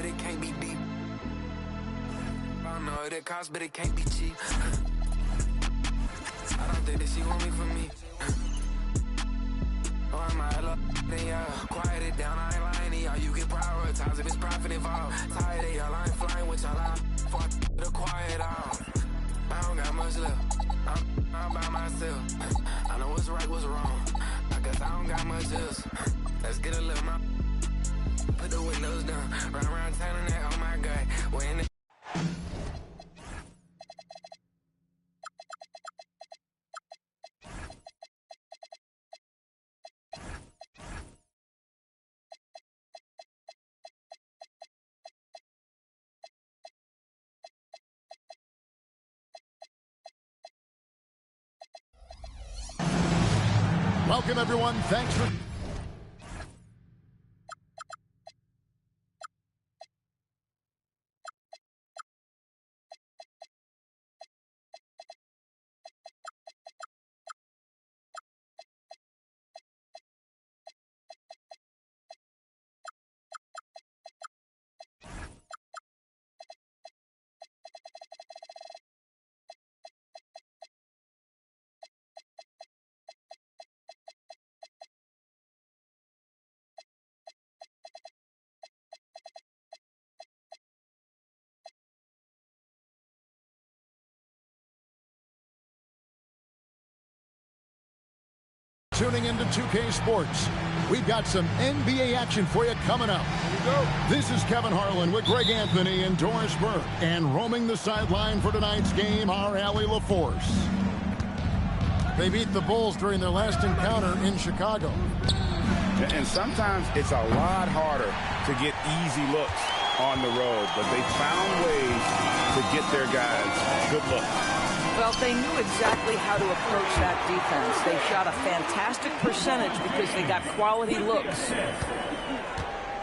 but it can't be deep. I know it costs, but it can't be cheap. I don't think that she want me for me. Oh, I'm a hella then y'all. Quiet it down, I ain't lying to y'all. You get prioritized if it's profit involved. Tired of y'all, I ain't flying with y'all. I fuck the quiet out. I don't got much left. I'm by myself. I know what's right, what's wrong. I guess I don't got much else. Let's get a little more. Put the windows down. Run around town and that, oh my God. We're in the Welcome, everyone. Thanks for... Tuning into 2K Sports. We've got some NBA action for you coming up. Here we go. This is Kevin Harlan with Greg Anthony and Doris Burke. And roaming the sideline for tonight's game, our Allie LaForce. They beat the Bulls during their last encounter in Chicago. And sometimes it's a lot harder to get easy looks on the road, but they found ways to get their guys good looks. Well, they knew exactly how to approach that defense. They shot a fantastic percentage because they got quality looks.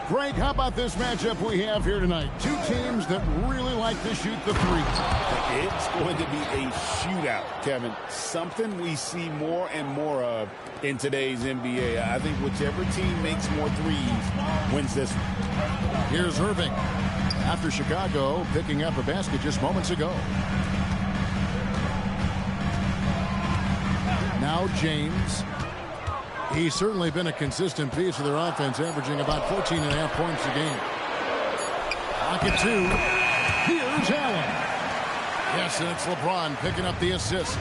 Greg, how about this matchup we have here tonight? Two teams that really like to shoot the three. It's going to be a shootout, Kevin. Something we see more and more of in today's NBA. I think whichever team makes more threes wins this one. Here's Irving after Chicago picking up a basket just moments ago. Now James. He's certainly been a consistent piece of their offense, averaging about 14.5 points a game. Pocket two. Here's Allen. Yes, and it's LeBron picking up the assist.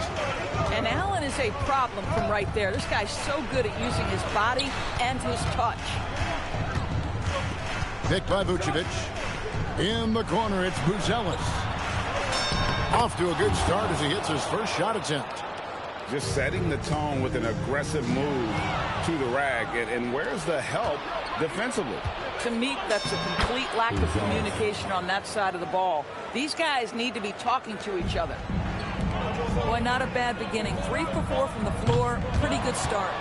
And Allen is a problem from right there. This guy's so good at using his body and his touch. Picked by Vucevic. In the corner, it's Buzelis. Off to a good start as he hits his first shot attempt. Just setting the tone with an aggressive move to the rack. And where's the help defensively? To me, that's a complete lack of communication on that side of the ball. These guys need to be talking to each other. Boy, not a bad beginning. 3 for 4 from the floor. Pretty good start.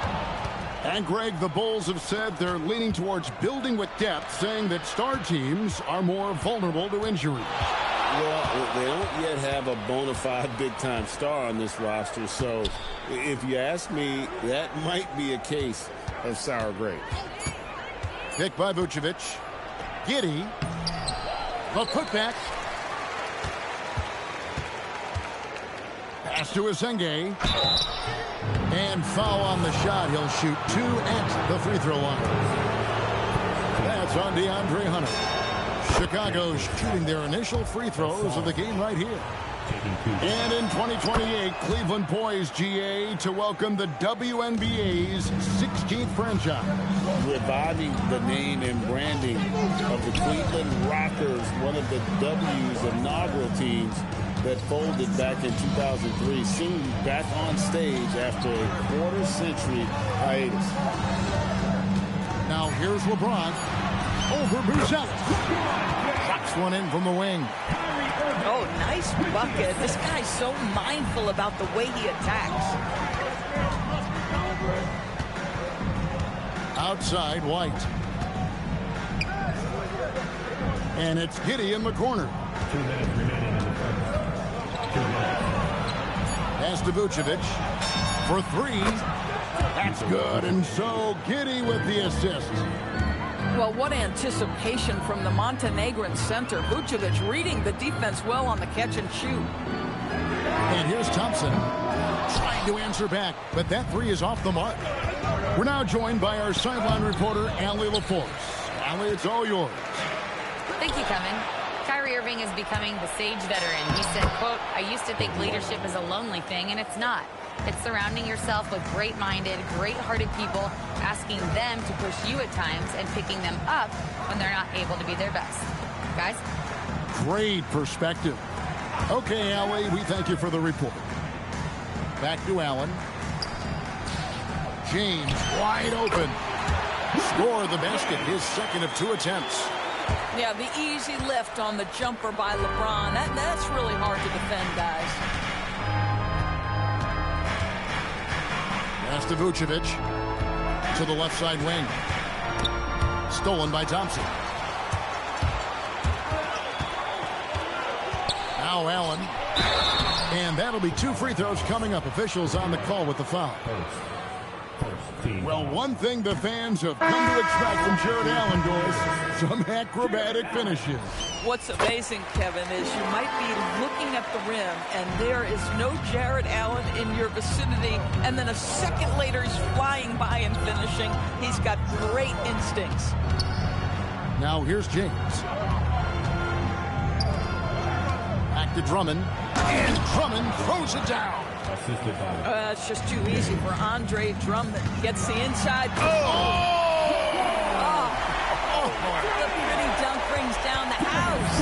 And, Greg, the Bulls have said they're leaning towards building with depth, saying that star teams are more vulnerable to injury. Well, they don't yet have a bona fide big-time star on this roster, so if you ask me, that might be a case of sour grapes. Picked by Vucevic. Giddey. The putback. Pass to Asenge. And foul on the shot. He'll shoot 2 at the free throw line. That's on DeAndre Hunter. Chicago shooting their initial free throws of the game right here. And in 2028, Cleveland poised, GA, to welcome the WNBA's 16th franchise. Reviving the name and branding of the Cleveland Rockers, one of the W's inaugural teams that folded back in 2003, soon back on stage after a quarter-century hiatus. Now here's LeBron over Buzelis. Pops one in from the wing. Oh, nice bucket. This guy's so mindful about the way he attacks. Outside, White. And it's Giddey in the corner. Pass to Vucevic for 3. That's good. And so Giddey with the assist. Well, what anticipation from the Montenegrin center. Vucevic reading the defense well on the catch and shoot. And here's Thompson trying to answer back, but that three is off the mark. We're now joined by our sideline reporter, Allie LaForce. Allie, it's all yours. Thank you, Kevin. Kyrie Irving is becoming the sage veteran. He said, quote, "I used to think leadership is a lonely thing, and it's not. It's surrounding yourself with great-minded, great-hearted people, asking them to push you at times and picking them up when they're not able to be their best." Guys? Great perspective. Okay, Allie, we thank you for the report. Back to Allen. James wide open. Score the basket, his second of 2 attempts. Yeah, the easy lift on the jumper by LeBron. That's really hard to defend, guys. Pass to Vucevic. To the left side wing. Stolen by Thompson. Now Allen. And that'll be 2 free throws coming up. Officials on the call with the foul. Well, one thing the fans have come to expect from Jared Allen, boys, some acrobatic finishes. What's amazing, Kevin, is you might be looking at the rim, and there is no Jared Allen in your vicinity, and then a second later he's flying by and finishing. He's got great instincts. Now here's James. Back to Drummond. And Drummond throws it down. It's just too easy for Andre Drummond. Gets the inside. The pretty dunk brings down the house.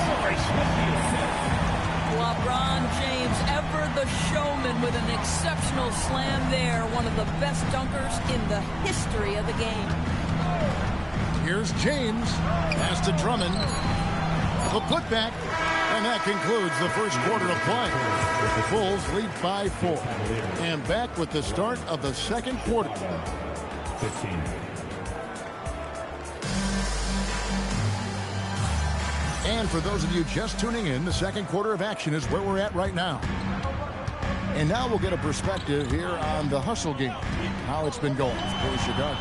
LeBron James, ever the showman, with an exceptional slam there. One of the best dunkers in the history of the game. Here's James. Pass to Drummond. The putback. And that concludes the first quarter of play. The Bulls lead by 4. And back with the start of the second quarter. 15. And for those of you just tuning in, the second quarter of action is where we're at right now. And now we'll get a perspective here on the hustle game, how it's been going for Chicago.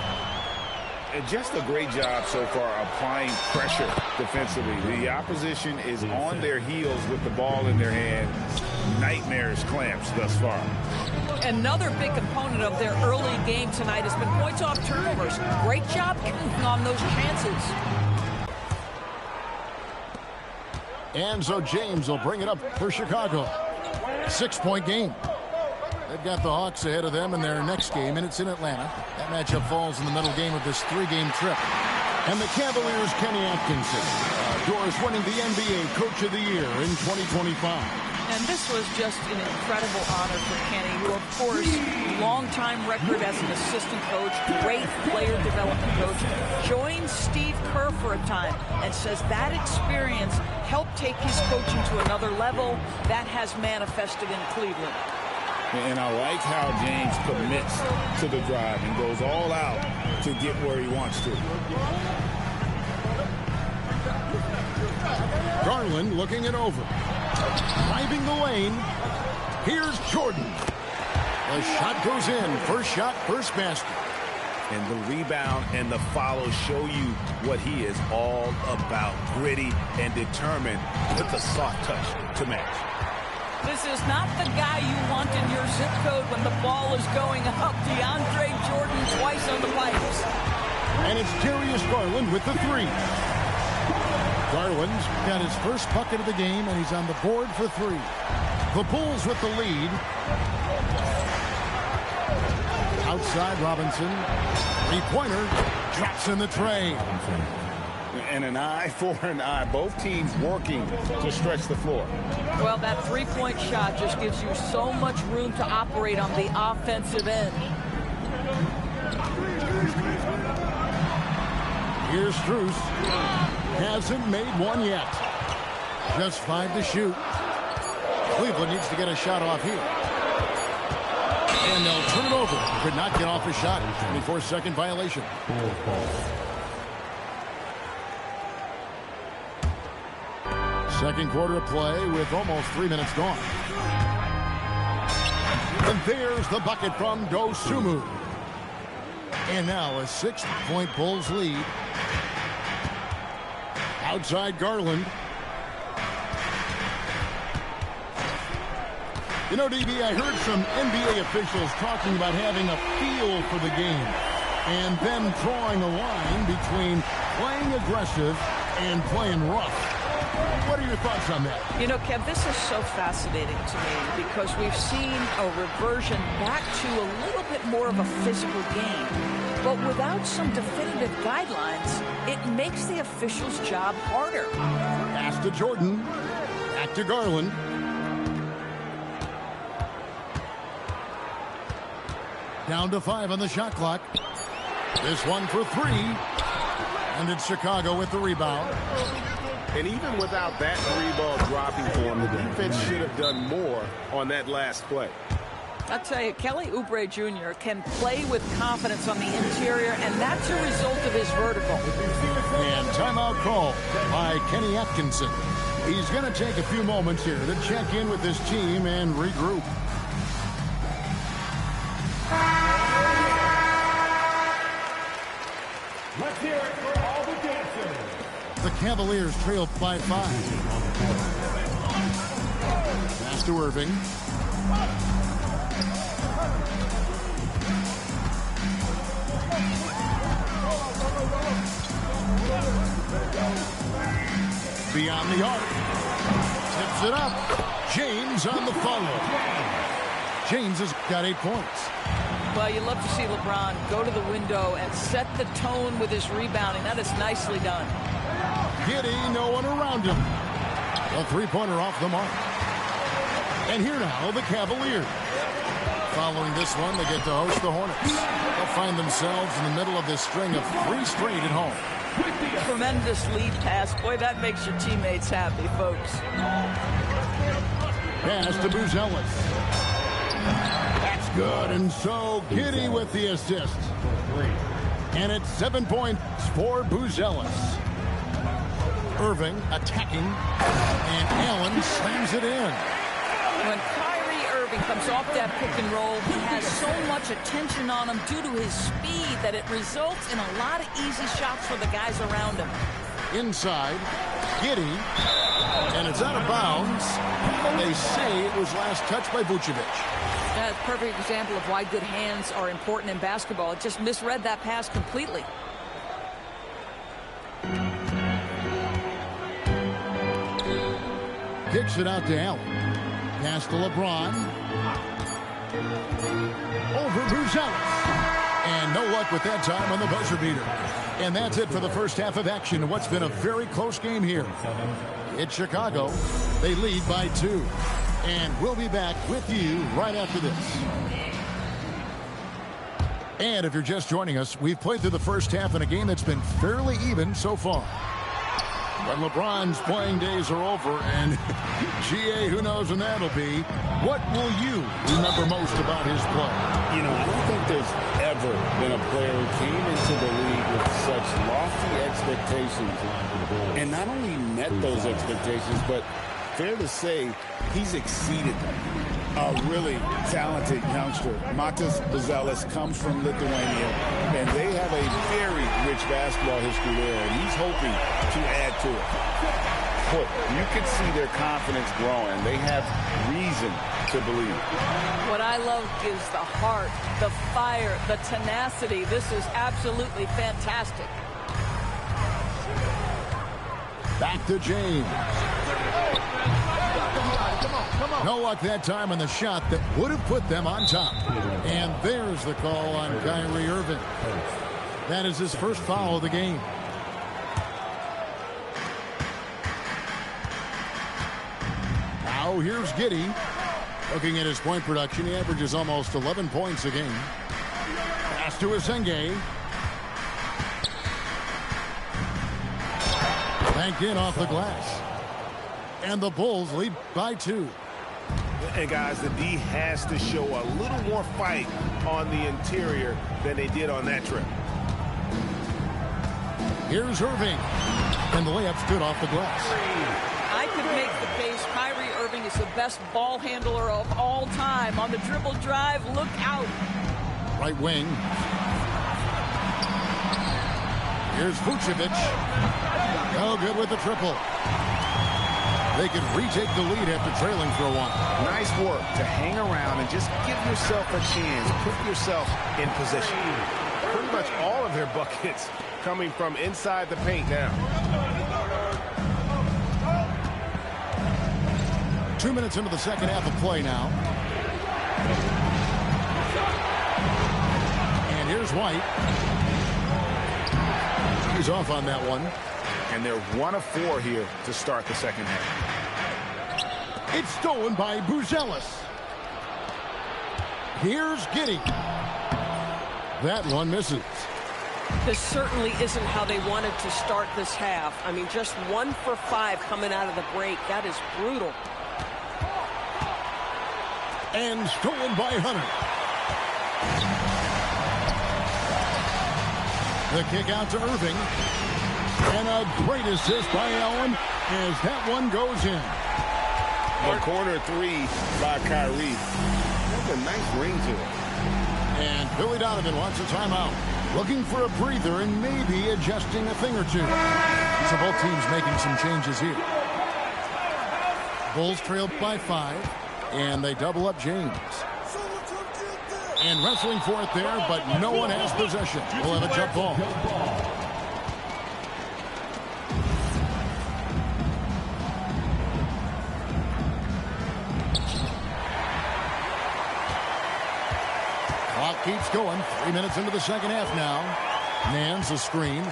Just a great job so far applying pressure defensively. The opposition is on their heels with the ball in their hand. Nightmares clamps thus far. Another big component of their early game tonight has been points off turnovers. Great job counting on those chances. And so James will bring it up for Chicago. 6-point game. They've got the Hawks ahead of them in their next game, and it's in Atlanta. That matchup falls in the middle game of this 3-game trip. And the Cavaliers' Kenny Atkinson, Doris winning the NBA Coach of the Year in 2025. And this was just an incredible honor for Kenny, who, of course, long-time record as an assistant coach, great player development coach, joined Steve Kerr for a time and says that experience helped take his coaching to another level. That has manifested in Cleveland. And I like how James commits to the drive and goes all out to get where he wants to. Garland looking it over. Driving the lane. Here's Jordan. The shot goes in. First shot, first basket. And the rebound and the follow show you what he is all about. Gritty and determined with the soft touch to match. This is not the guy you want in your zip code when the ball is going up. DeAndre Jordan twice on the pipes. And it's Darius Garland with the 3. Garland's got his first bucket of the game, and he's on the board for 3. The Bulls with the lead. Outside Robinson. 3-pointer. Drops in the tray. And an eye for an eye. Both teams working to stretch the floor. Well, that 3-point shot just gives you so much room to operate on the offensive end. Here's Strus. Hasn't made one yet. Just 5 to shoot. Cleveland needs to get a shot off here. And they'll turn it over. Could not get off a shot. 24-second violation. Second quarter of play with almost 3 minutes gone. And there's the bucket from Dosunmu. And now a 6-point Bulls lead. Outside Garland. You know, DB, I heard some NBA officials talking about having a feel for the game and then drawing a line between playing aggressive and playing rough. What are your thoughts on that? You know, Kev, this is so fascinating to me because we've seen a reversion back to a little bit more of a physical game. But without some definitive guidelines, it makes the officials' job harder. Pass to Jordan. Back to Garland. Down to 5 on the shot clock. This one for 3. And it's Chicago with the rebound. And even without that 3-ball dropping for him, the defense should have done more on that last play. I'll tell you, Kelly Oubre Jr. can play with confidence on the interior, and that's a result of his vertical. And timeout call by Kenny Atkinson. He's going to take a few moments here to check in with his team and regroup. Let's hear it for all the dancers. The Cavaliers trail by 5. Pass to Irving. Beyond the arc. Tips it up. James on the follow. James has got 8 points. Well, you love to see LeBron go to the window and set the tone with his rebounding. That is nicely done. Giddey, no one around him. A 3-pointer off the mark. And here now, the Cavaliers. Following this one, they get to host the Hornets. They'll find themselves in the middle of this string of 3 straight at home. Tremendous lead pass. Boy, that makes your teammates happy, folks. Pass to Buzelis. That's good. And so Giddey with the assist. And it's 7 points for Buzelis. Irving attacking. And Allen slams it in. When Kyrie Irving comes off that pick and roll, he has so much attention on him due to his speed that it results in a lot of easy shots for the guys around him. Inside, Giddey, and it's out of bounds. They say it was last touched by Vucevic. That's a perfect example of why good hands are important in basketball. It just misread that pass completely. Kicks it out to Allen. Pass to LeBron. Over Buzelis. And no luck with that time on the buzzer beater. And that's it for the first half of action. What's been a very close game here. It's Chicago. They lead by 2. And we'll be back with you right after this. And if you're just joining us, we've played through the first half in a game that's been fairly even so far. But LeBron's playing days are over, and GA, who knows when that'll be. What will you remember most about his play? You know, I don't think there's ever been a player who came into the league with such lofty expectations and not only met those expectations, but fair to say he's exceeded them. A really talented youngster, Matas Buzelis, comes from Lithuania, and they have a very rich basketball history there, and he's hoping to add to it. But you can see their confidence growing. They have reason to believe. What I love is the heart, the fire, the tenacity. This is absolutely fantastic. Back to James. No luck that time on the shot that would have put them on top. And there's the call on Kyrie Irving. That is his first foul of the game. Now here's Giddey. Looking at his point production, he averages almost 11 points a game. Pass to Asenge. Banked in off the glass. And the Bulls lead by 2. And guys, the D has to show a little more fight on the interior than they did on that trip. Here's Irving. And the layup's good off the glass. I could make the case Kyrie Irving is the best ball handler of all time. On the dribble drive, look out. Right wing. Here's Vucevic. No good with the triple. They can retake the lead after trailing for a while. Nice work to hang around and just give yourself a chance. Put yourself in position. Pretty much all of their buckets coming from inside the paint now. 2 minutes into the second half of play now. And here's White. He's off on that one. And they're 1 of 4 here to start the second half. It's stolen by Buzelis. Here's Giddey. That one misses. This certainly isn't how they wanted to start this half. I mean, just 1 for 5 coming out of the break. That is brutal. And stolen by Hunter. The kick out to Irving. And a great assist by Allen as that one goes in. The corner 3 by Kyrie. That's a nice ring to it. And Billy Donovan wants a timeout. Looking for a breather and maybe adjusting a thing or two. So both teams making some changes here. Bulls trailed by 5. And they double up James. And wrestling for it there, but no one has possession. We'll have a jump ball. Clock keeps going. 3 minutes into the second half now. Nance a screen.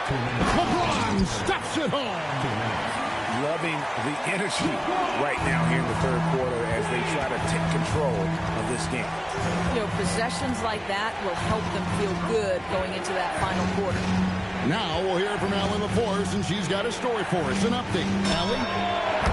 LeBron steps it home. Loving the energy right now here in the third quarter as they try to take control of this game. You know, possessions like that will help them feel good going into that final quarter. Now we'll hear from Allie LaForce, and she's got a story for us. An update. Allie?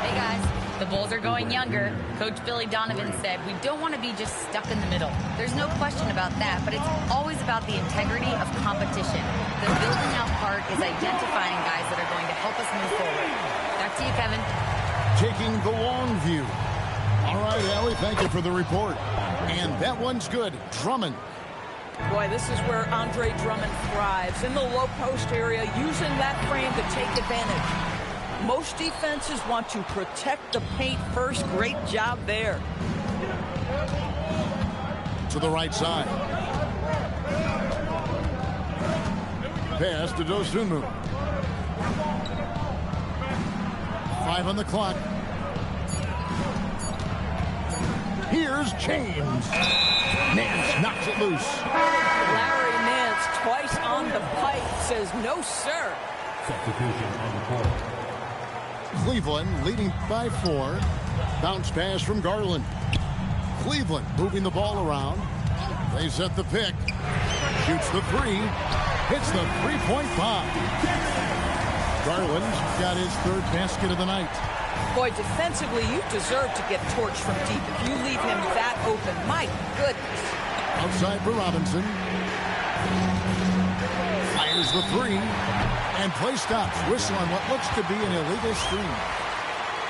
Hey, guys. The Bulls are going younger. Coach Billy Donovan said, we don't want to be just stuck in the middle. There's no question about that, but it's always about the integrity of competition. The building out part is identifying guys that are going to help us move forward. Back to you, Kevin. Taking the long view. All right, Allie, thank you for the report. And that one's good. Drummond. Boy, this is where Andre Drummond thrives. In the low post area, using that frame to take advantage. Most defenses want to protect the paint first. Great job there. To the right side. Pass to Dosunmu. 5 on the clock. Here's James. Nance knocks it loose. Larry Nance twice on the pipe says no, sir. Substitution on the court. Cleveland leading by 4. Bounce pass from Garland. Cleveland moving the ball around. They set the pick. Shoots the 3. Hits the three-point bomb. Garland got his 3rd basket of the night. Boy, defensively, you deserve to get torched from deep if you leave him that open. My goodness. Outside for Robinson. Fires the 3. And play stops. Whistle on what looks to be an illegal screen.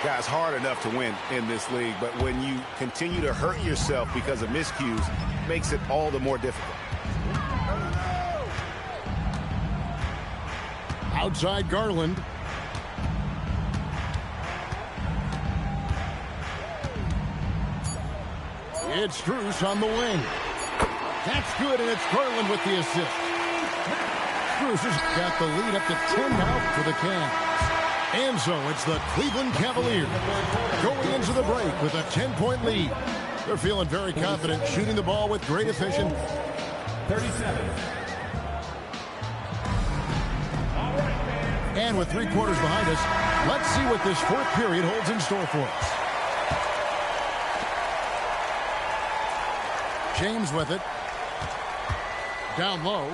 Guys, hard enough to win in this league, but when you continue to hurt yourself because of miscues, makes it all the more difficult. Outside Garland. It's Strus on the wing. That's good, and it's Garland with the assist. Strus has got the lead up to 10 now for the Cavs. And so it's the Cleveland Cavaliers going into the break with a 10-point lead. They're feeling very confident, shooting the ball with great efficiency. 37. And with 3 quarters behind us, let's see what this 4th period holds in store for us. James with it. Down low.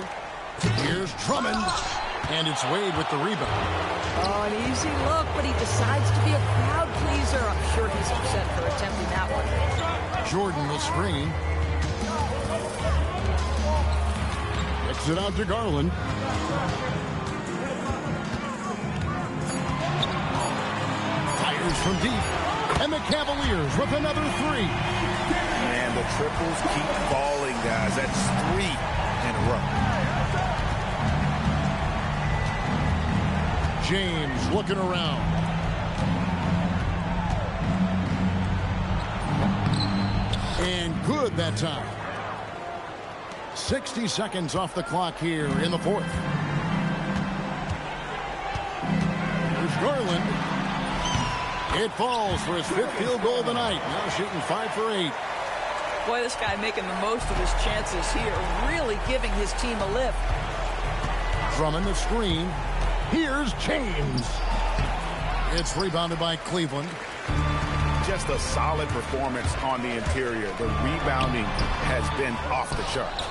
Here's Drummond. And it's Wade with the rebound. Oh, an easy look, but he decides to be a crowd pleaser. I'm sure he's upset for attempting that one. Jordan will screen. Kicks it out to Garland. Fires from deep. And the Cavaliers with another 3. And the triples keep falling, guys. That's 3 in a row. James looking around. And good that time. 60 seconds off the clock here in the fourth. Here's Garland. It falls for his 5th field goal of the night. Now shooting 5 for 8. Boy, this guy making the most of his chances here. Really giving his team a lift. Drummond the screen. Here's James. It's rebounded by Cleveland. Just a solid performance on the interior. The rebounding has been off the charts.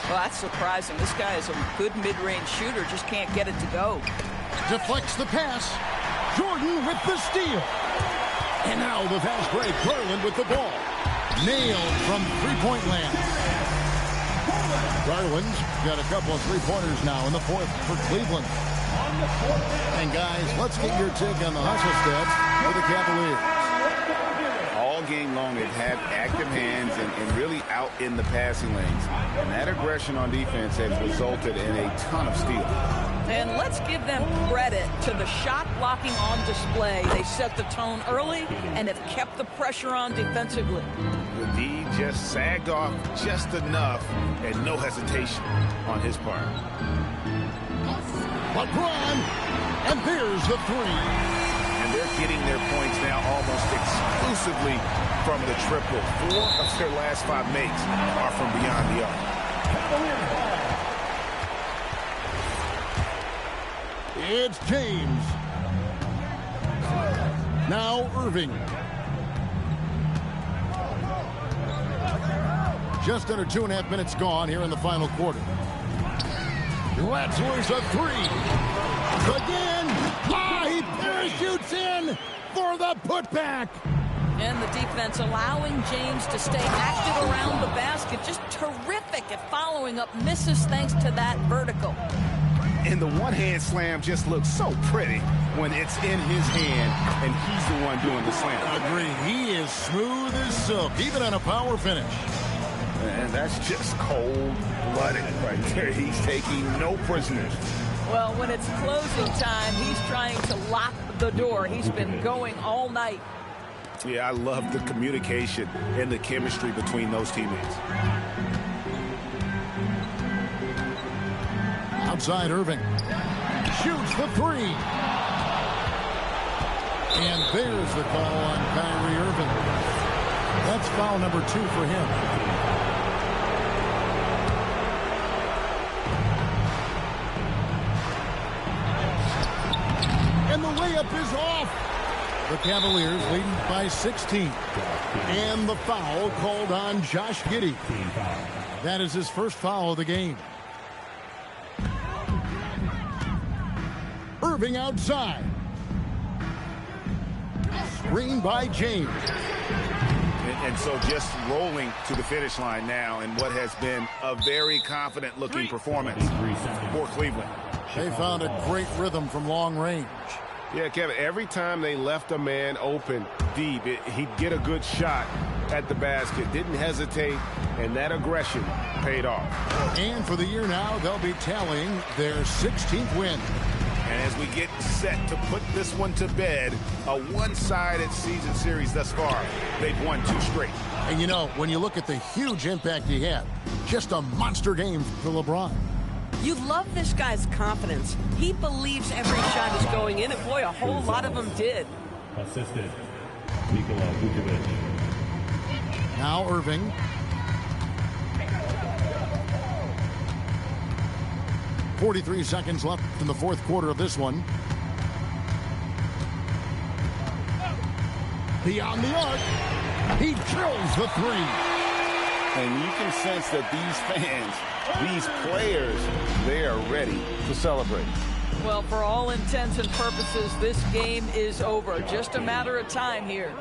Well, that's surprising. This guy is a good mid-range shooter. Just can't get it to go. Deflects the pass. Jordan with the steal. And now the fast break. Garland with the ball. Nailed from three-point land. Garland's got a couple of three-pointers now in the fourth for Cleveland. And guys, let's get your take on the hustle stats for the Cavaliers. All game long, they've had active hands and really out in the passing lanes. And that aggression on defense has resulted in a ton of steals. And let's give them credit to the shot blocking on display. They set the tone early and have kept the pressure on defensively. The D just sagged off just enough and no hesitation on his part. LeBron, and there's the three. And they're getting their points now almost exclusively from the triple. 4 of their last 5 makes are from beyond the arc. It's James. Now Irving. Just under 2.5 minutes gone here in the final quarter. Lets loose a three. Again. He parachutes in for the putback. And the defense allowing James to stay active around the basket. Just terrific at following up misses thanks to that vertical. And the one-hand slam just looks so pretty when it's in his hand and he's the one doing the slam. Agree. He is smooth as silk, even on a power finish. And that's just cold-blooded right there. He's taking no prisoners. Well, when it's closing time, he's trying to lock the door. He's been going all night. Yeah, I love the communication and the chemistry between those teammates. Outside Irving. Shoots the three. And there's the call on Kyrie Irving. That's foul number 2 for him. And the layup is off. The Cavaliers leading by 16. And the foul called on Josh Giddey. That is his first foul of the game. Irving outside. Screen by James. And so just rolling to the finish line now in what has been a very confident-looking performance for Cleveland. They found a great rhythm from long range. Yeah, Kevin, every time they left a man open deep, he'd get a good shot at the basket. Didn't hesitate, and that aggression paid off. And for the year now, they'll be tallying their 16th win. And as we get set to put this one to bed, a one-sided season series thus far, they've won 2 straight. And you know, when you look at the huge impact he had, just a monster game for LeBron. You love this guy's confidence. He believes every shot is going in, and boy, a whole lot of them did. Assistant, Nikola Vucevic. Now Irving. .43 seconds left in the fourth quarter of this one. Beyond the arc. He drills the three. And you can sense that these fans, these players, they are ready to celebrate. Well, for all intents and purposes, this game is over. Just a matter of time here.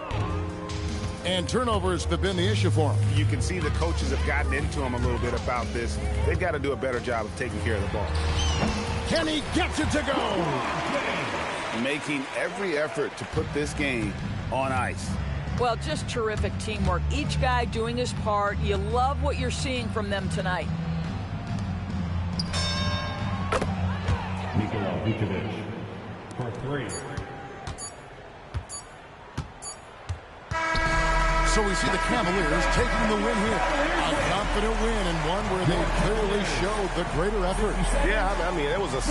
And turnovers have been the issue for him. You can see the coaches have gotten into him a little bit about this. They've got to do a better job of taking care of the ball. Kenny gets it to go. Making every effort to put this game on ice. Well, just terrific teamwork. Each guy doing his part. You love what you're seeing from them tonight. Nikola Vucevic. for 3. So we see the Cavaliers taking the win here. A confident win and one where they clearly showed the greater effort. Yeah, I mean, it was a